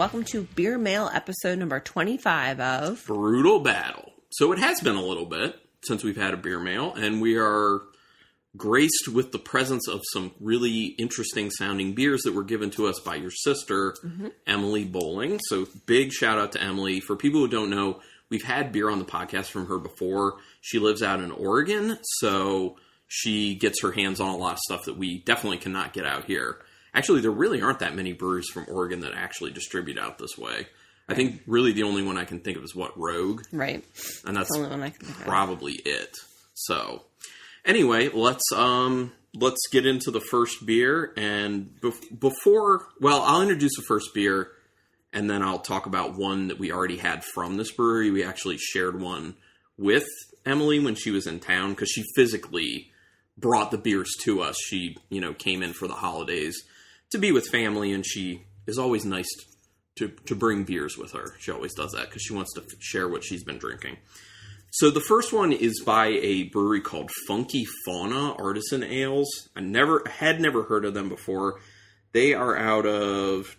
welcome to Beer Mail episode number 25 of Brutal Battle. So it has been a little bit since we've had a Beer Mail, and we are graced with the presence of some really interesting sounding beers that were given to us by your sister, Emily Bowling. So big shout out to Emily. For people who don't know, we've had beer on the podcast from her before. She lives out in Oregon, so she gets her hands on a lot of stuff that we definitely cannot get out here. Actually, there really aren't that many breweries from Oregon that actually distribute out this way. I think really the only one I can think of is Rogue. Right. And that's the only one I can think of. Probably it. So anyway, let's get into the first beer. And I'll introduce the first beer, and then I'll talk about one that we already had from this brewery. We actually shared one with Emily when she was in town because she physically brought the beers to us. She, came in for the holidays to be with family, and she is always nice to bring beers with her. She always does that because she wants to share what she's been drinking. So the first one is by a brewery called Funky Fauna Artisan Ales. I had never heard of them before. They are out of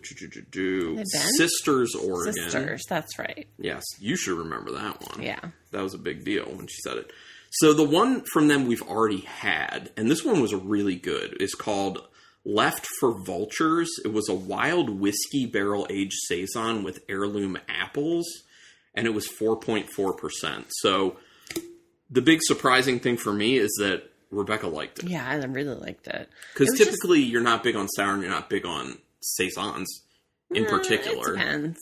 Sisters, Oregon. Sisters, that's right. Yes, you should remember that one. Yeah. That was a big deal when she said it. So the one from them we've already had, and this one was really good, is called Left for Vultures. It was a wild whiskey barrel-aged saison with heirloom apples, and it was 4.4%. So the big surprising thing for me is that Rebecca liked it. Yeah, I really liked it. Because typically you're not big on sour and you're not big on saisons in particular. It depends.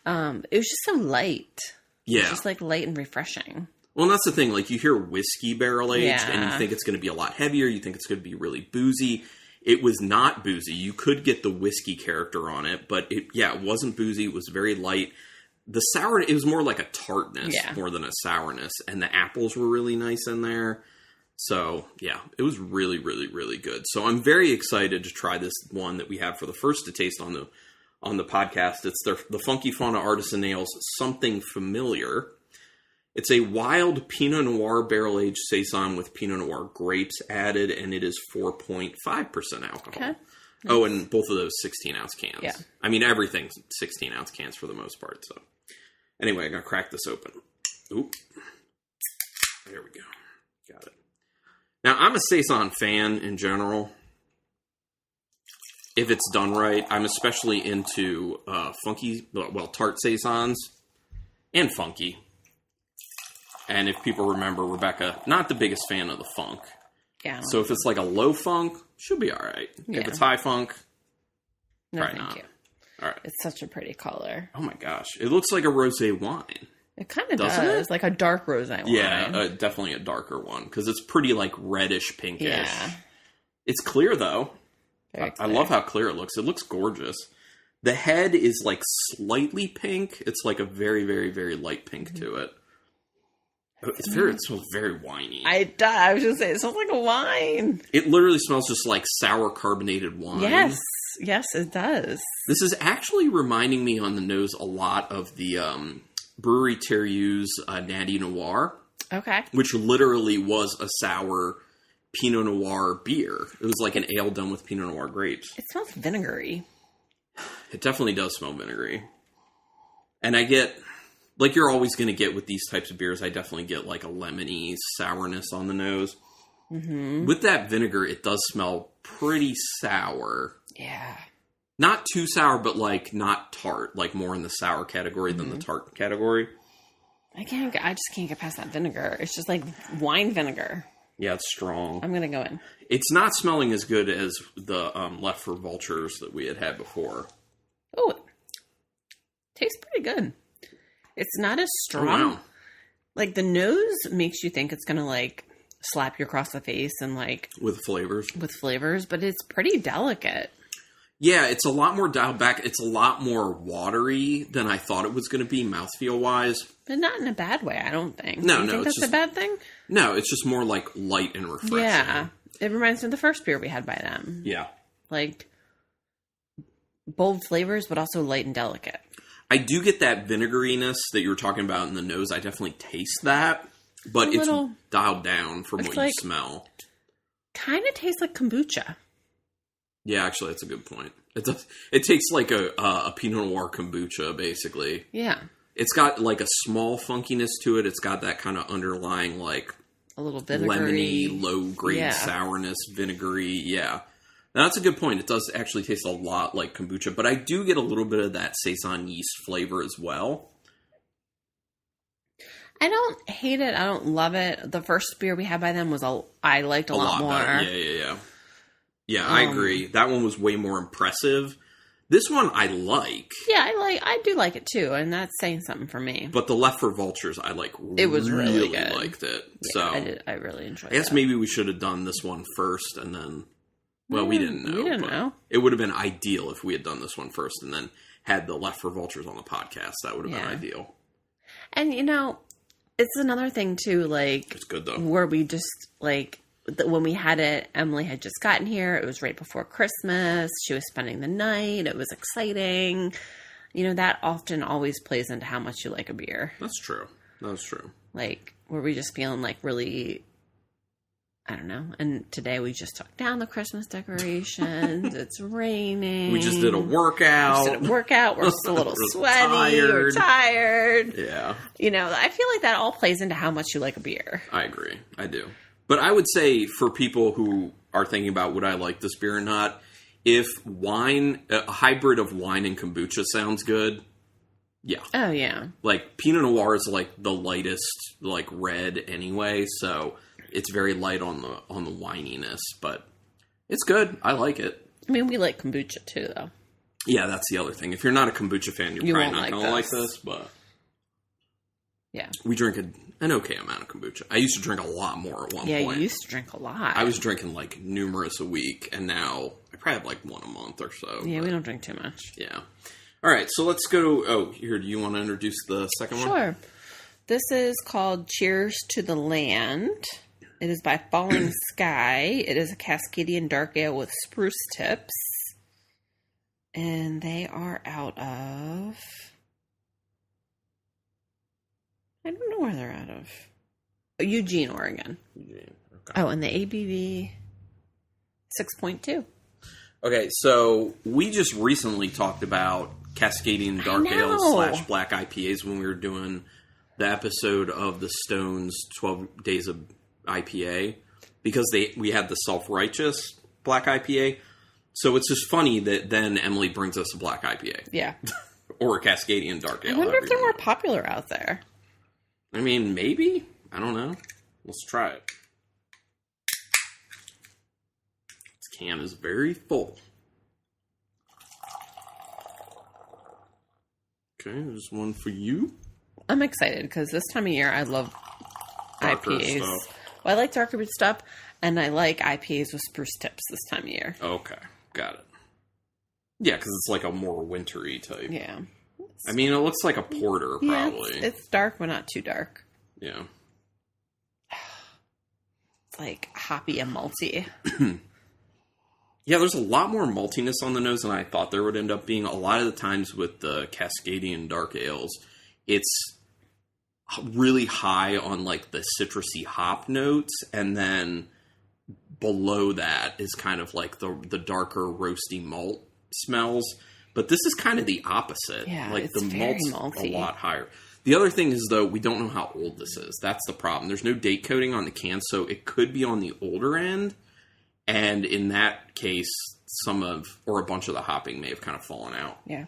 It was just so light. Yeah. It was just light and refreshing. Well, and that's the thing. You hear whiskey barrel-aged, and you Yeah. think it's going to be a lot heavier. You think it's going to be really boozy. It was not boozy. You could get the whiskey character on it, but it wasn't boozy. It was very light. The sour, it was more like a tartness more than a sourness, and the apples were really nice in there. So, yeah, it was really, really, really good. So I'm very excited to try this one that we have for the first to taste on the podcast. It's the Funky Fauna Artisan Ales Something Familiar. It's a wild Pinot Noir barrel-aged saison with Pinot Noir grapes added, and it is 4.5% alcohol. Okay. Oh, and both of those 16-ounce cans. Yeah. I mean, everything's 16-ounce cans for the most part. So, anyway, I'm going to crack this open. Oop. There we go. Got it. Now, I'm a saison fan in general. If it's done right, I'm especially into tart saisons and funky. And if people remember, Rebecca, not the biggest fan of the funk. Yeah. So if it's a low funk, she'll be all right. Yeah. If it's high funk, no, probably thank not. you. All right. It's such a pretty color. Oh my gosh. It looks like a rosé wine. It kind of Doesn't does. it? Like a dark rosé wine. Yeah, definitely a darker one. Because it's pretty reddish, pinkish. Yeah. It's clear, though. Very I clear. love how clear it looks. It looks gorgeous. The head is slightly pink. It's a very, very, very light pink to it. It smells very winey. I was going to say, it smells like a wine. It literally smells just like sour carbonated wine. Yes, it does. This is actually reminding me on the nose a lot of the Brewery Terrier's Natty Noir. Okay. Which literally was a sour Pinot Noir beer. It was like an ale done with Pinot Noir grapes. It smells vinegary. It definitely does smell vinegary. And I get... you're always going to get with these types of beers, I definitely get a lemony sourness on the nose. Mm-hmm. With that vinegar, it does smell pretty sour. Yeah. Not too sour, but not tart. More in the sour category than the tart category. I just can't get past that vinegar. It's just wine vinegar. Yeah, it's strong. I'm going to go in. It's not smelling as good as the Left for Vultures that we had before. Oh, tastes pretty good. It's not as strong. Oh, wow. The nose makes you think it's going to slap you across the face and with flavors. With flavors, but it's pretty delicate. Yeah, it's a lot more dialed back. It's a lot more watery than I thought it was going to be mouthfeel wise. But not in a bad way, I don't think. No, Do you think that's a bad thing? No, it's just more light and refreshing. Yeah. It reminds me of the first beer we had by them. Yeah. Bold flavors, but also light and delicate. I do get that vinegariness that you were talking about in the nose. I definitely taste that, but it's dialed down from what you smell. Kind of tastes like kombucha. Yeah, actually, that's a good point. It does. It tastes like a Pinot Noir kombucha, basically. Yeah. It's got like a small funkiness to it. It's got that kind of underlying like a little vinegary, lemony, low grade sourness, vinegary. Yeah. Now, that's a good point. It does actually taste a lot like kombucha, but I do get a little bit of that Saison yeast flavor as well. I don't hate it. I don't love it. The first beer we had by them I liked a lot more. Better. Yeah. Yeah, I agree. That one was way more impressive. This one I like. Yeah, I do like it too, and that's saying something for me. But the Left for Vultures, I like. It was really good. Liked it. Yeah, so I really enjoyed it. I guess maybe we should have done this one first, and then. Well, we didn't know. We didn't know. It would have been ideal if we had done this one first, and then had the Left for Vultures on the podcast. That would have been ideal. And it's another thing too. Like, it's good though. Where we just like. When we had it, Emily had just gotten here. It was right before Christmas. She was spending the night. It was exciting. That often always plays into how much you like a beer. That's true. Like, were we just feeling like really, I don't know. And today we just took down the Christmas decorations. It's raining. We just did a workout. We're still a little sweaty. We're tired. Yeah. I feel like that all plays into how much you like a beer. I agree. I do. But I would say for people who are thinking about would I like this beer or not, if a hybrid of wine and kombucha sounds good, yeah. Oh, yeah. Like, Pinot Noir is like the lightest, like, red anyway, so it's very light on the wininess, but it's good. I like it. I mean, we like kombucha too, though. Yeah, that's the other thing. If you're not a kombucha fan, you're probably not going to like this, but... Yeah. We drink an okay amount of kombucha. I used to drink a lot more at one point. Yeah, you used to drink a lot. I was drinking like numerous a week, and now I probably have like one a month or so. Yeah, we don't drink too much. Yeah. All right, so let's go. Here, do you want to introduce the second one? Sure. This is called Cheers to the Land. It is by Falling Sky. It is a Cascadian dark ale with spruce tips. And they are out of... I don't know where they're out of. Eugene, Oregon. Okay. Oh, and the ABV 6.2. Okay, so we just recently talked about Cascadian Dark Ale / Black IPAs when we were doing the episode of the Stones 12 Days of IPA because we had the Self-Righteous Black IPA. So it's just funny that then Emily brings us a Black IPA. Yeah. Or a Cascadian Dark Ale. I wonder if they're more popular out there. I mean, maybe. I don't know. Let's try it. This can is very full. Okay, there's one for you. I'm excited because this time of year I love Darker IPAs. Stuff. Well, I like darker stuff, and I like IPAs with spruce tips this time of year. Okay, got it. Yeah, because it's like a more wintry type. Yeah. I mean, it looks like a porter, probably. Yeah, it's dark, but not too dark. Yeah. It's like hoppy and malty. Yeah, there's a lot more maltiness on the nose than I thought there would end up being. A lot of the times with the Cascadian Dark Ales, it's really high on like the citrusy hop notes, and then below that is kind of like the darker roasty malt smells. But this is kind of the opposite. Yeah, like it's the very malt's malty. A lot higher. The other thing is, though, we don't know how old this is. That's the problem. There's no date coding on the can, so it could be on the older end. And in that case, a bunch of the hopping may have kind of fallen out. Yeah.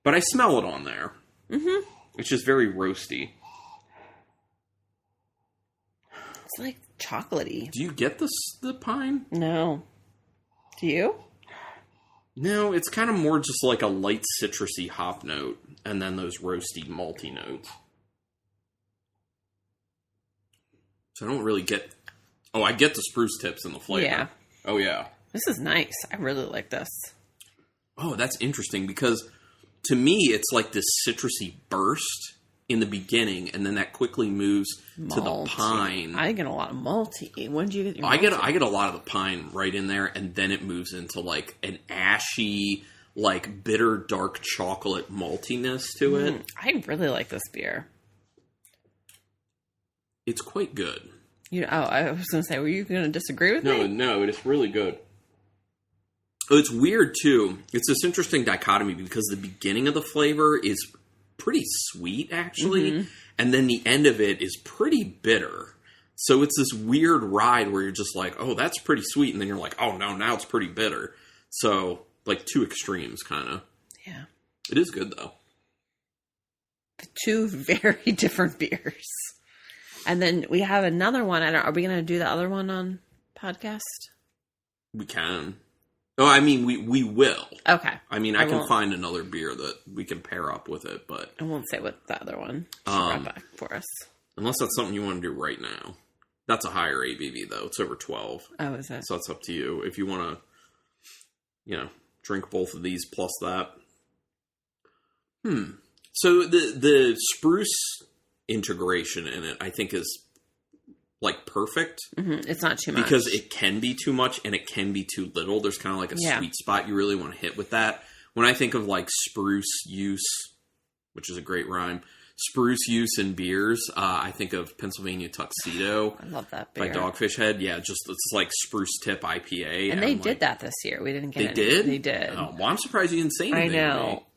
But I smell it on there. Mm-hmm. It's just very roasty. It's like chocolatey. Do you get the pine? No. Do you? No, it's kind of more just like a light citrusy hop note, and then those roasty malty notes. So I don't really get... Oh, I get the spruce tips in the flavor. Yeah. Oh, yeah. This is nice. I really like this. Oh, that's interesting, because to me, it's like this citrusy burst in the beginning, and then that quickly moves to the pine. I get a lot of malty. When do you get your malty? I get a lot of the pine right in there, and then it moves into like an ashy, like bitter dark chocolate maltiness to it. I really like this beer. It's quite good. I was going to say, were you going to disagree with me? No, it is really good. Oh, it's weird, too. It's this interesting dichotomy because the beginning of the flavor is pretty sweet, actually. Mm-hmm. And then the end of it is pretty bitter. So it's this weird ride where you're just like, oh, that's pretty sweet. And then you're like, oh, no, now it's pretty bitter. So, like, two extremes, kind of. Yeah. It is good, though. Two very different beers. And then we have another one. Are we going to do the other one on podcast? We can. Oh, I mean, we will. Okay. I mean, I can find another beer that we can pair up with it, but... I won't say what the other one she brought back for us. Unless that's something you want to do right now. That's a higher ABV, though. It's over 12. Oh, is it? So it's up to you. If you want to, drink both of these plus that. So the spruce integration in it, I think, is... like perfect. Mm-hmm. It's not too much. Because it can be too much and it can be too little. There's kind of like a sweet spot you really want to hit with that. When I think of like spruce use, which is a great rhyme, spruce use in beers, I think of Pennsylvania Tuxedo. I love that beer. By Dogfish Head. Yeah, just it's like spruce tip IPA. And they did that this year. We didn't get it. They did? They did. Oh, well, I'm surprised you didn't say anything.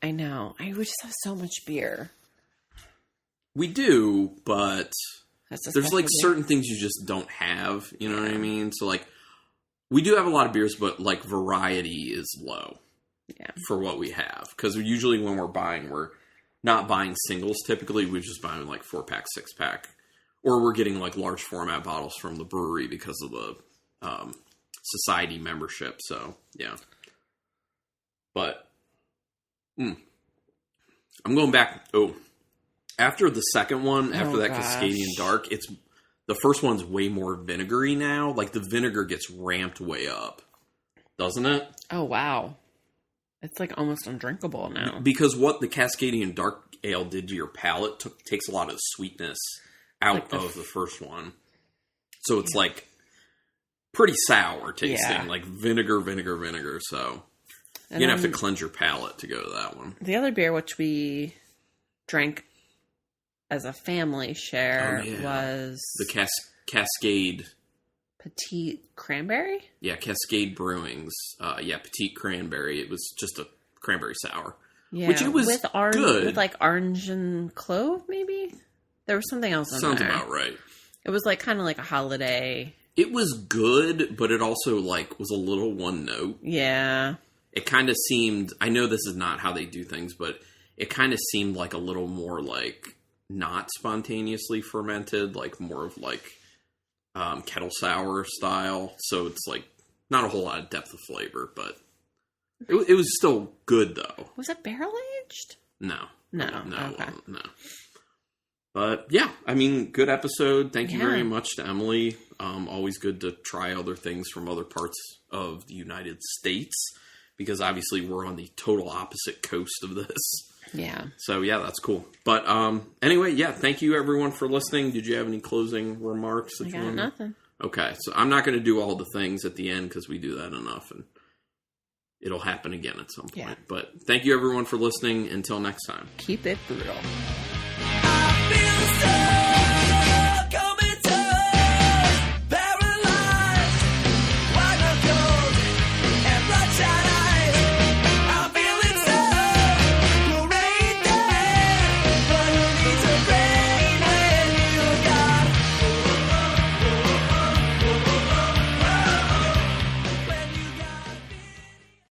I know. We just have so much beer. We do, but... there's like beer. certain things you just don't have, you know what I mean? So like, we do have a lot of beers, but like variety is low for what we have. Because usually when we're not buying singles typically, we're just buying like 4-pack, 6-pack. Or we're getting like large format bottles from the brewery because of the society membership. So, yeah. But, I'm going back, after the second one, after that Cascadian Dark, the first one's way more vinegary now. Like, the vinegar gets ramped way up. Doesn't it? Oh, wow. It's, like, almost undrinkable now. Because what the Cascadian Dark Ale did to your palate takes a lot of the sweetness out of the first one. So it's, like, pretty sour tasting. Yeah. Like, vinegar. So, you're going to have to cleanse your palate to go to that one. The other beer, which we drank as a family share, was... the Cascade... Petite Cranberry? Yeah, Cascade Brewing's. Petite Cranberry. It was just a cranberry sour. Yeah, which it was good. With like orange and clove, maybe? There was something else in Sounds there. About right. It was like kind of like a holiday... It was good, but it also like was a little one note. Yeah. It kind of seemed... I know this is not how they do things, but it kind of seemed like a little more like... not spontaneously fermented, like more of like kettle sour style. So it's like not a whole lot of depth of flavor, but it was still good though. Was it barrel aged? No. Okay. No. But yeah, I mean, good episode. Thank you very much to Emily. Always good to try other things from other parts of the United States because obviously we're on the total opposite coast of this. Yeah. So, yeah, that's cool. But anyway, thank you, everyone, for listening. Did you have any closing remarks? I got nothing. Okay, so I'm not going to do all the things at the end because we do that enough, and it'll happen again at some point. Yeah. But thank you, everyone, for listening. Until next time. Keep it brutal.